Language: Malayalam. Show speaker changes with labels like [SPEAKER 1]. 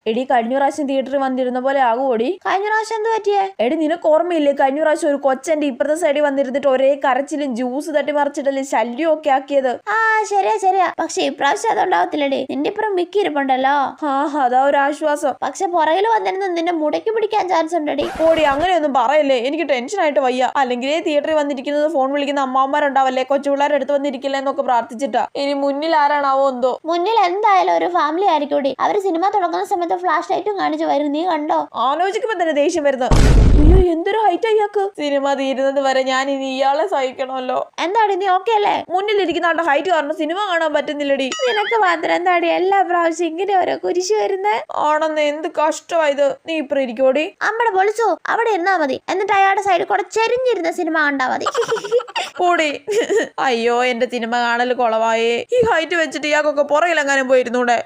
[SPEAKER 1] എടി കഴിഞ്ഞ പ്രാവശ്യം തിയേറ്ററിൽ വന്നിരുന്ന പോലെ ആകുമോടി?
[SPEAKER 2] കഴിഞ്ഞ പ്രാവശ്യം എന്ത് പറ്റിയേ?
[SPEAKER 1] എടി നിനക്ക് ഓർമ്മയില്ലേ കഴിഞ്ഞ പ്രാവശ്യം ഒരു കൊച്ചന്റെ ഇപ്പുറത്തെ സൈഡിൽ വന്നിരുന്നിട്ട് ഒരേ കരച്ചിലും ജ്യൂസ് തട്ടി മറിച്ചിട്ടല്ലേ ശല്യം ഒക്കെ ആക്കിയത്?
[SPEAKER 2] ആ ശരിയാ. പക്ഷെ ഇപ്രാവശ്യം അതുണ്ടാവത്തില്ലടി. നിന്റെ ഇപ്പുറം മിക്കി ഇരിപ്പുണ്ടല്ലോ.
[SPEAKER 1] അതാ ഒരു ആശ്വാസം.
[SPEAKER 2] പക്ഷെ പുറകിൽ വന്നിരുന്ന നിന്നെ മുടക്കി പിടിക്കാൻ ചാൻസ് ഉണ്ടടി.
[SPEAKER 1] ഓടി അങ്ങനെയൊന്നും പറയല്ലേ, എനിക്ക് ടെൻഷനായിട്ട് വയ്യ. അല്ലെങ്കിലേ തിയേറ്ററിൽ വന്നിരിക്കുന്നത് ഫോൺ വിളിക്കുന്ന അമ്മമാരുണ്ടാവല്ലേ, കൊച്ചു പിള്ളേരെ അടുത്ത് വന്നിരിക്കില്ല എന്നൊക്കെ പ്രാർത്ഥിച്ചിട്ടാ. ഇനി മുന്നിൽ ആരാണാവോ എന്തോ.
[SPEAKER 2] മുന്നിൽ എന്തായാലും ഒരു ഫാമിലി ആയിരിക്കൂടി. അവര് സിനിമ തുടങ്ങുന്ന സമയത്ത് ഫ്ലാഷ് ലൈറ്റും കാണിച്ചു വരും. നീ കണ്ടോ?
[SPEAKER 1] ആലോചിക്കുമ്പോ തന്നെ ദേഷ്യം വരുന്നത്. അയ്യോ എന്തൊരു ഹൈറ്റ് അയ്യാക്ക്. സിനിമ തീരുന്നത് വരെ ഞാൻ ഇനി ഇയാളെ സഹിക്കണമല്ലോ.
[SPEAKER 2] എന്താടി നീ ഓക്കെ അല്ലേ?
[SPEAKER 1] മുന്നിലിരിക്കുന്ന ആളുടെ ഹൈറ്റ് കാരണം സിനിമ കാണാൻ പറ്റുന്നില്ലടി.
[SPEAKER 2] നിനക്ക് മാത്രം എന്താടി എല്ലാ പ്രാവശ്യം ഇങ്ങനെ ഓരോ കുരിശ് വരുന്നേ?
[SPEAKER 1] ആണെന്ന് എന്ത് കഷ്ടമായത്. നീ ഇപ്പുറം ഇരിക്കോടി.
[SPEAKER 2] അമ്മടെ പൊളിച്ചോ അവിടെ ഇരുന്നാ മതി. എന്നിട്ട് അയാളുടെ സൈഡിൽ കൂടെ ചെരിഞ്ഞിരുന്ന സിനിമ കണ്ടാ മതി.
[SPEAKER 1] പോടി. അയ്യോ എന്റെ സിനിമ കാണൽ കുളവായേ. ഈ ഹൈറ്റ് വെച്ചിട്ട് ഇയാൾക്കൊക്കെ പുറകിലെങ്ങാനും പോയിരുന്നൂടെ?